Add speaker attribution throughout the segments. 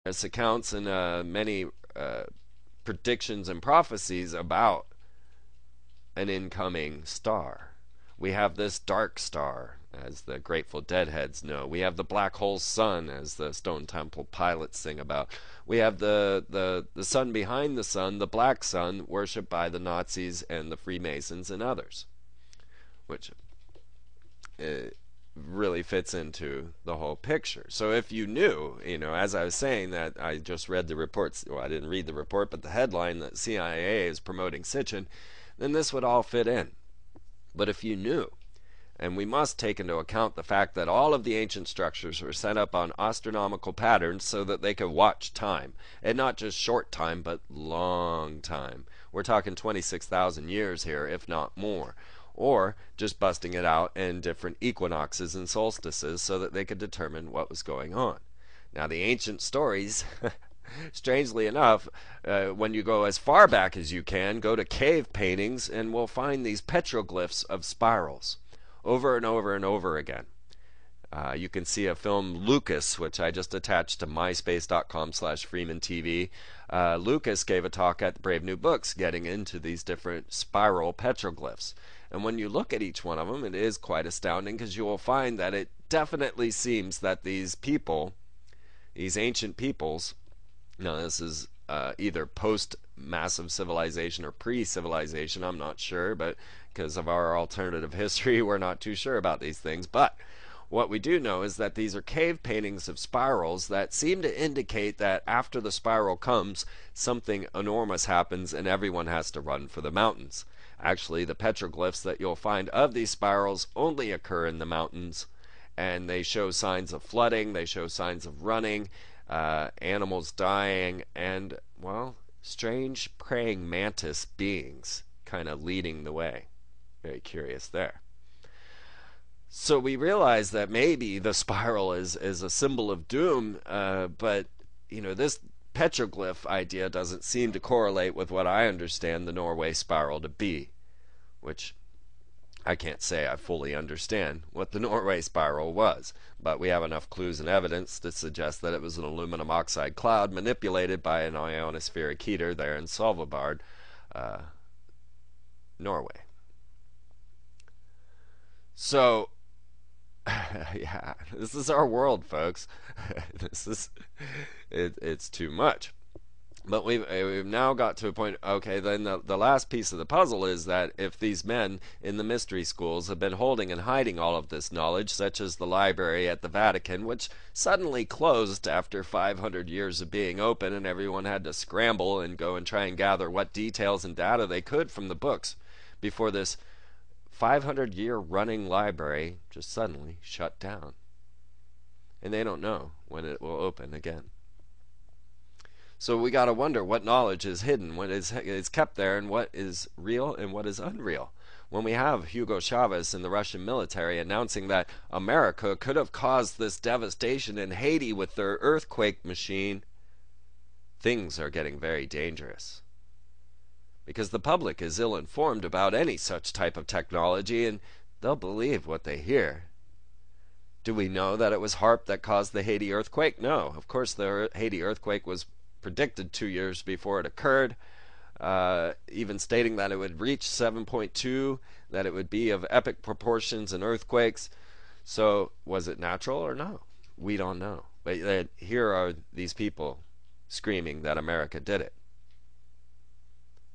Speaker 1: There's accounts and many predictions and prophecies about an incoming star. We have this dark star, as the Grateful Deadheads know. We have the black hole sun, as the Stone Temple Pilots sing about. We have the sun behind the sun, the black sun, worshipped by the Nazis and the Freemasons and others, which really fits into the whole picture. So if you knew, as I was saying, that I just read the reports, well, I didn't read the report, but the headline that CIA is promoting Sitchin, then this would all fit in. But if you knew, and we must take into account the fact that all of the ancient structures were set up on astronomical patterns so that they could watch time, and not just short time, but long time. We're talking 26,000 years here, if not more. Or just busting it out in different equinoxes and solstices so that they could determine what was going on. Now, the ancient stories, strangely enough, when you go as far back as you can, go to cave paintings, and we'll find these petroglyphs of spirals over and over and over again. You can see a film, Lucas, which I just attached to myspace.com/FreemanTV. Lucas gave a talk at Brave New Books getting into these different spiral petroglyphs. And when you look at each one of them, it is quite astounding because you will find that it definitely seems that these people, these ancient peoples, now this is either post-massive civilization or pre-civilization, I'm not sure, but because of our alternative history, we're not too sure about these things. But what we do know is that these are cave paintings of spirals that seem to indicate that after the spiral comes, something enormous happens and everyone has to run for the mountains. Actually, the petroglyphs that you'll find of these spirals only occur in the mountains, and they show signs of flooding, they show signs of running, animals dying, and, well, strange praying mantis beings kind of leading the way. Very curious there. So we realize that maybe the spiral is a symbol of doom, but, this petroglyph idea doesn't seem to correlate with what I understand the Norway spiral to be, which I can't say I fully understand what the Norway spiral was, but we have enough clues and evidence to suggest that it was an aluminum oxide cloud manipulated by an ionospheric heater there in Svalbard, Norway. So, yeah, this is our world, folks. It's too much. But we've now got to a point. Okay, then the last piece of the puzzle is that if these men in the mystery schools have been holding and hiding all of this knowledge, such as the library at the Vatican, which suddenly closed after 500 years of being open, and everyone had to scramble and go and try and gather what details and data they could from the books before this 500-year running library just suddenly shut down, and they don't know when it will open again. So we got to wonder what knowledge is hidden, what is kept there, and what is real and what is unreal. When we have Hugo Chavez in the Russian military announcing that America could have caused this devastation in Haiti with their earthquake machine, things are getting very dangerous. Because the public is ill-informed about any such type of technology, and they'll believe what they hear. Do we know that it was HAARP that caused the Haiti earthquake? No. Of course, the Haiti earthquake was predicted 2 years before it occurred, even stating that it would reach 7.2, that it would be of epic proportions and earthquakes. So, was it natural or no? We don't know. But here are these people screaming that America did it.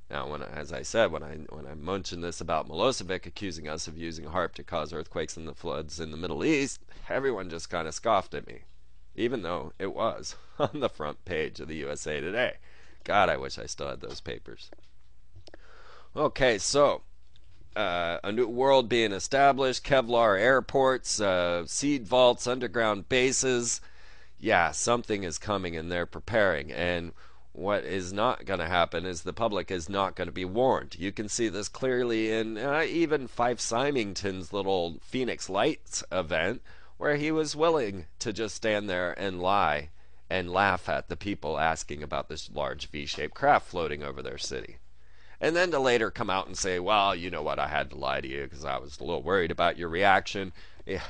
Speaker 1: Now, as I said, when I mentioned this about Milosevic accusing us of using HAARP to cause earthquakes and the floods in the Middle East, everyone just kind of scoffed at me, even though it was on the front page of the USA Today. God, I wish I still had those papers. Okay, so a new world being established, Kevlar airports, seed vaults, underground bases. Yeah, something is coming and they're preparing. And what is not going to happen is the public is not going to be warned. You can see this clearly in even Fife Symington's little Phoenix Lights event, where he was willing to just stand there and lie and laugh at the people asking about this large V-shaped craft floating over their city. And then to later come out and say, well, you know what, I had to lie to you because I was a little worried about your reaction. Yeah,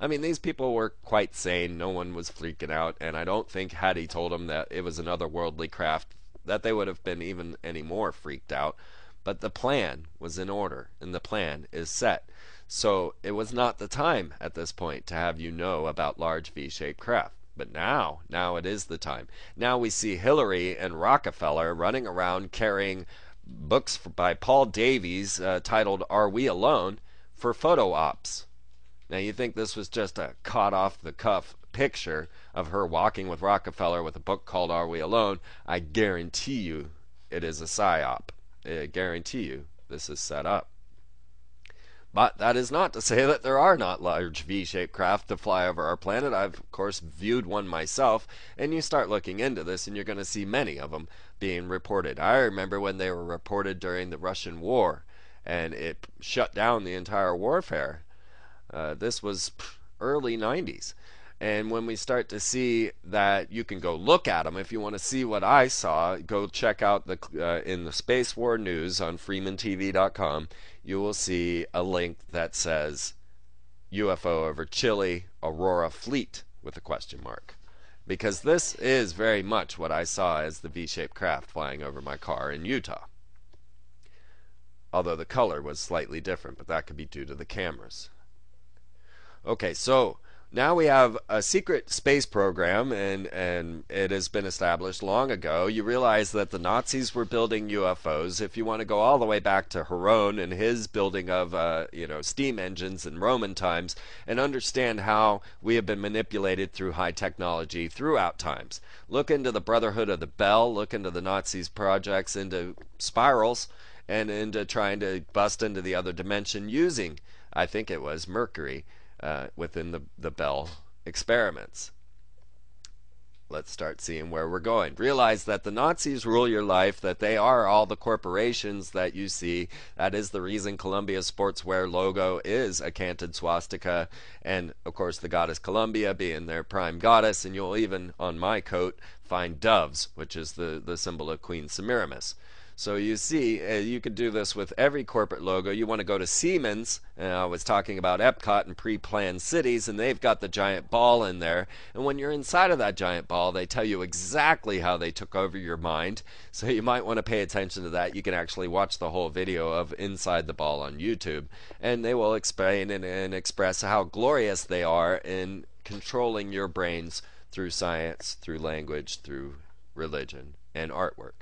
Speaker 1: I mean, these people were quite sane. No one was freaking out, and I don't think had he told them that it was an otherworldly craft, that they would have been even any more freaked out. But the plan was in order, and the plan is set. So it was not the time at this point to have you know about large V-shaped craft. But now it is the time. Now we see Hillary and Rockefeller running around carrying books by Paul Davies titled "Are We Alone?" for photo ops. Now, you think this was just a caught off the cuff picture of her walking with Rockefeller with a book called Are We Alone? I guarantee you it is a psyop. I guarantee you this is set up. But that is not to say that there are not large V-shaped craft to fly over our planet. I've, of course, viewed one myself, and you start looking into this, and you're going to see many of them being reported. I remember when they were reported during the Russian war, and it shut down the entire warfare. This was early 90s. And when we start to see that you can go look at them, if you want to see what I saw, go check out in the Space War News on freemantv.com. You will see a link that says UFO over Chile, Aurora Fleet with a question mark. Because this is very much what I saw as the V-shaped craft flying over my car in Utah. Although the color was slightly different, but that could be due to the cameras. Okay, so now we have a secret space program, and it has been established long ago. You realize that the Nazis were building UFOs. If you want to go all the way back to Heron and his building of steam engines in Roman times, and understand how we have been manipulated through high technology throughout times. Look into the Brotherhood of the Bell, look into the Nazis' projects into spirals, and into trying to bust into the other dimension using, I think it was, Mercury. Within the Bell experiments. Let's start seeing where we're going. Realize that the Nazis rule your life, that they are all the corporations that you see. That is the reason Columbia's sportswear logo is a canted swastika, and of course the goddess Columbia being their prime goddess, and you'll even, on my coat, find doves, which is the symbol of Queen Semiramis. So you see, you could do this with every corporate logo. You want to go to Siemens, and I was talking about Epcot and pre-planned cities, and they've got the giant ball in there. And when you're inside of that giant ball, they tell you exactly how they took over your mind. So you might want to pay attention to that. You can actually watch the whole video of Inside the Ball on YouTube, and they will explain and express how glorious they are in controlling your brains through science, through language, through religion, and artwork.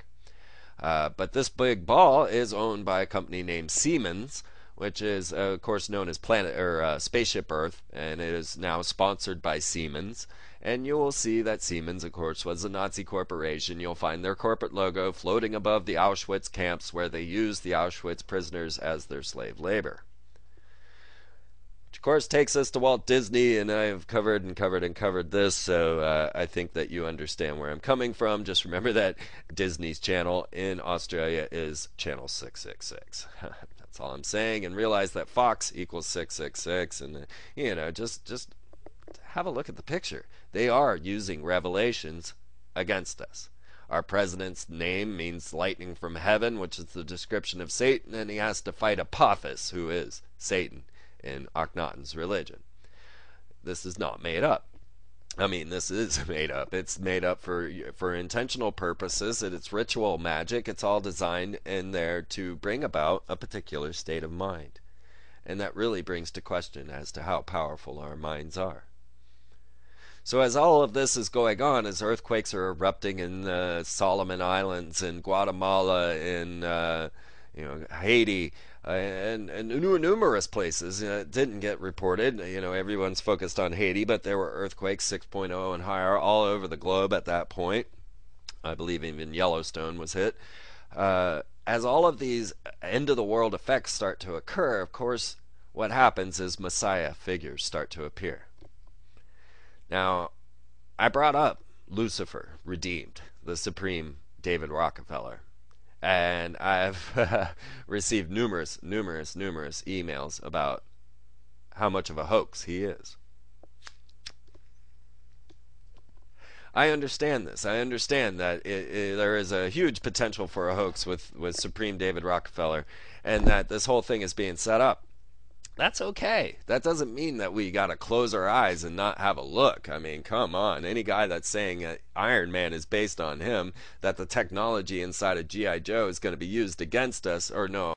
Speaker 1: But this big ball is owned by a company named Siemens, which is, of course, known as Spaceship Earth, and it is now sponsored by Siemens. And you will see that Siemens, of course, was a Nazi corporation. You'll find their corporate logo floating above the Auschwitz camps where they used the Auschwitz prisoners as their slave labor. Which, of course, takes us to Walt Disney, and I've covered this, so I think that you understand where I'm coming from. Just remember that Disney's channel in Australia is channel 666. That's all I'm saying, and realize that Fox equals 666, and just have a look at the picture. They are using revelations against us. Our president's name means lightning from heaven, which is the description of Satan, and he has to fight Apophis, who is Satan in Akhenaten's religion. This is not made up. I mean, this is made up. It's made up for intentional purposes, and it's ritual magic. It's all designed in there to bring about a particular state of mind. And that really brings to question as to how powerful our minds are. So as all of this is going on, as earthquakes are erupting in the Solomon Islands, in Guatemala, in Haiti, and numerous places. It didn't get reported. Everyone's focused on Haiti, but there were earthquakes 6.0 and higher all over the globe at that point. I believe even Yellowstone was hit. As all of these end-of-the-world effects start to occur, of course, what happens is Messiah figures start to appear. Now, I brought up Lucifer, redeemed, the supreme David Rockefeller. And I've received numerous emails about how much of a hoax he is. I understand this. I understand that there is a huge potential for a hoax with Supreme David Rockefeller, and that this whole thing is being set up. that's okay. That doesn't mean that we got to close our eyes and not have a look. I mean, come on. Any guy that's saying that Iron Man is based on him, that the technology inside of G.I. Joe is going to be used against us, or no,